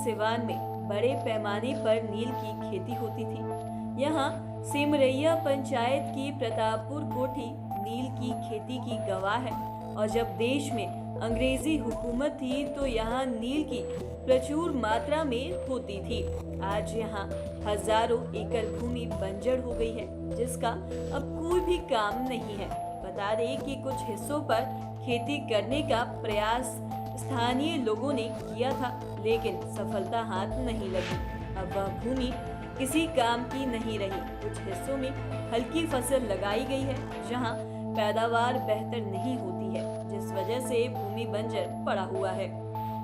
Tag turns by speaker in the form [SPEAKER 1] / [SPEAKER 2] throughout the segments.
[SPEAKER 1] सिवान में बड़े पैमाने पर नील की खेती होती थी। यहाँ सिमरैया पंचायत की प्रतापपुर कोठी नील की खेती की गवाह है। और जब देश में अंग्रेजी हुकूमत थी तो यहाँ नील की प्रचुर मात्रा में होती थी। आज यहाँ हजारों एकड़ भूमि बंजर हो गई है, जिसका अब कोई भी काम नहीं है। बता दें कि कुछ हिस्सों पर खेती करने का प्रयास स्थानीय लोगों ने किया था, लेकिन सफलता हाथ नहीं लगी। अब वह भूमि किसी काम की नहीं रही। कुछ हिस्सों में हल्की फसल लगाई गई है, जहां पैदावार बेहतर नहीं होती है, जिस वजह से भूमि बंजर पड़ा हुआ है।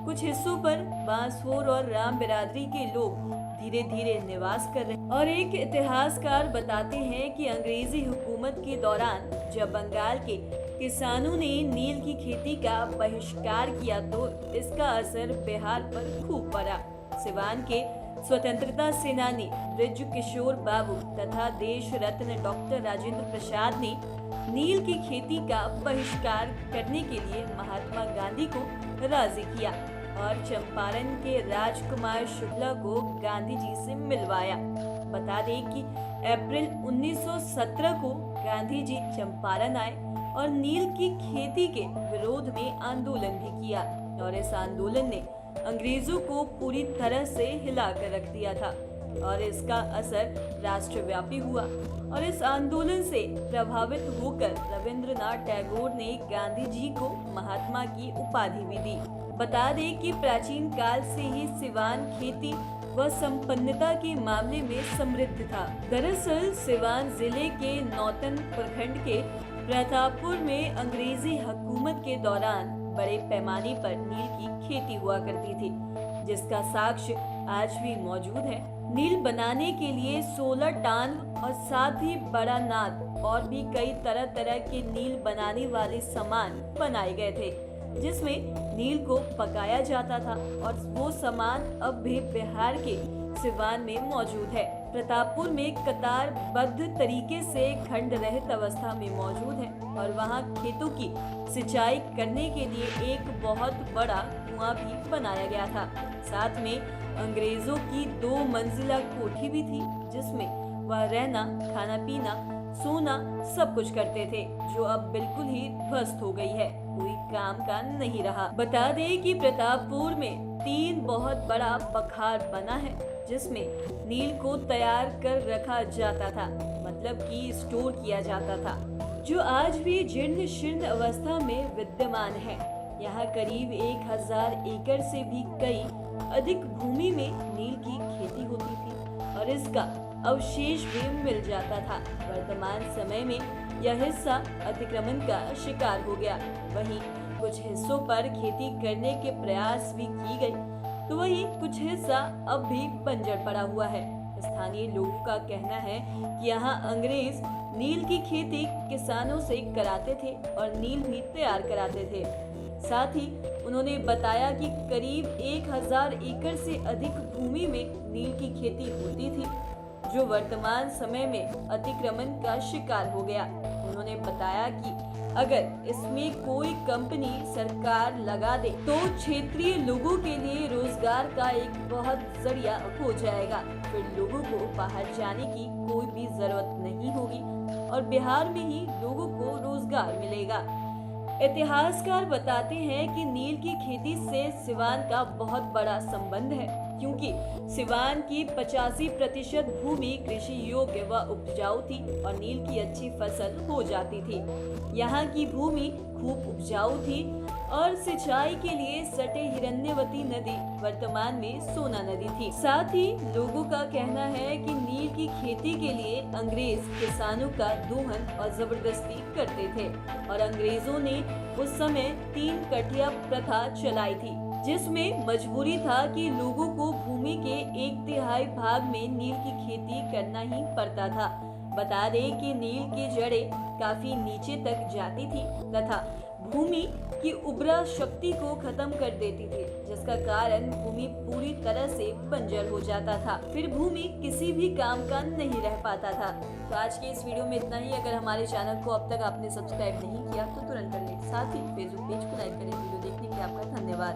[SPEAKER 1] कुछ हिस्सों पर बांसफोर और राम बिरादरी के लोग धीरे धीरे निवास कर रहे हैं। और एक इतिहासकार बताते हैं कि अंग्रेजी हुकूमत के दौरान जब बंगाल के किसानों ने नील की खेती का बहिष्कार किया तो इसका असर बिहार पर खूब पड़ा। सिवान के स्वतंत्रता सेनानी बृज किशोर बाबू तथा देश रत्न डॉक्टर राजेंद्र प्रसाद ने नील की खेती का बहिष्कार करने के लिए महात्मा गांधी को राजी किया और चंपारण के राजकुमार शुक्ला को गांधी जी से मिलवाया। बता दें कि अप्रैल 1917 को गांधी जी चंपारण आए और नील की खेती के विरोध में आंदोलन भी किया। और इस आंदोलन ने अंग्रेजों को पूरी तरह से हिलाकर रख दिया था और इसका असर राष्ट्रव्यापी हुआ। और इस आंदोलन से प्रभावित होकर रविंद्रनाथ टैगोर ने गांधी जी को महात्मा की उपाधि भी दी। बता दें कि प्राचीन काल से ही सिवान खेती व संपन्नता के मामले में समृद्ध था। दरअसल सिवान जिले के नौतन प्रखंड के प्रतापपुर में अंग्रेजी हुकूमत के दौरान बड़े पैमाने पर नील की खेती हुआ करती थी, जिसका साक्ष्य आज भी मौजूद है। नील बनाने के लिए 16 टान और साथ ही बड़ा नाद और भी कई तरह तरह के नील बनाने वाले सामान बनाए गए थे, जिसमें नील को पकाया जाता था। और वो सामान अब भी बिहार के सिवान में मौजूद है। प्रतापपुर में कतारबद्ध तरीके से खंड रहित अवस्था में मौजूद है और वहां खेतों की सिंचाई करने के लिए एक बहुत बड़ा कुआं भी बनाया गया था। साथ में अंग्रेजों की 2 मंजिला कोठी भी थी, जिसमें वह रहना, खाना पीना, सोना सब कुछ करते थे, जो अब बिल्कुल ही ध्वस्त हो गई है। कोई काम का नहीं रहा। बता दें कि प्रतापपुर में 3 बहुत बड़ा बखार बना है, जिसमें नील को तैयार कर रखा जाता था, मतलब कि स्टोर किया जाता था, जो आज भी जीर्ण शीर्ण अवस्था में विद्यमान है। यहाँ करीब 1000 एकड़ से भी कई अधिक भूमि में नील की खेती होती थी और इसका अवशेष भी मिल जाता था। वर्तमान समय में यह हिस्सा अतिक्रमण का शिकार हो गया। वहीं कुछ हिस्सों पर खेती करने के प्रयास भी की गई, तो वहीं कुछ हिस्सा अब भी बंजर पड़ा हुआ है। स्थानीय लोगों का कहना है कि यहाँ अंग्रेज नील की खेती किसानों से कराते थे और नील भी तैयार कराते थे। साथ ही उन्होंने बताया कि करीब 1000 एकड़ से अधिक भूमि में नील की खेती होती थी, जो वर्तमान समय में अतिक्रमण का शिकार हो गया। उन्होंने बताया कि अगर इसमें कोई कंपनी सरकार लगा दे तो क्षेत्रीय लोगों के लिए रोजगार का एक बहुत जरिया हो जाएगा। फिर लोगों को बाहर जाने की कोई भी जरूरत नहीं होगी और बिहार में ही लोगों को रोजगार मिलेगा। इतिहासकार बताते हैं कि नील की खेती से सिवान का बहुत बड़ा संबंध है, क्योंकि सिवान की 85% भूमि कृषि योग्य व उपजाऊ थी और नील की अच्छी फसल हो जाती थी। यहाँ की भूमि खूब उपजाऊ थी और सिंचाई के लिए सटे हिरण्यवती नदी वर्तमान में सोना नदी थी। साथ ही लोगों का कहना है कि नील की खेती के लिए अंग्रेज किसानों का दोहन और जबरदस्ती करते थे और अंग्रेजों ने उस समय 3 कठिया प्रथा चलाई थी, जिसमें मजबूरी था कि लोगों को भूमि के 1/3 भाग में नील की खेती करना ही पड़ता था। बता दें कि नील की जड़ें काफी नीचे तक जाती थी तथा भूमि की उर्वरा शक्ति को खत्म कर देती थी, जिसका कारण भूमि पूरी तरह से बंजर हो जाता था। फिर भूमि किसी भी काम का नहीं रह पाता था। तो आज के इस वीडियो में इतना ही। अगर हमारे चैनल को अब तक आपने सब्सक्राइब नहीं किया तो तुरंत कर लें। साथ ही फेसबुक पेज को लाइक करें। वीडियो देखने के लिए आपका धन्यवाद।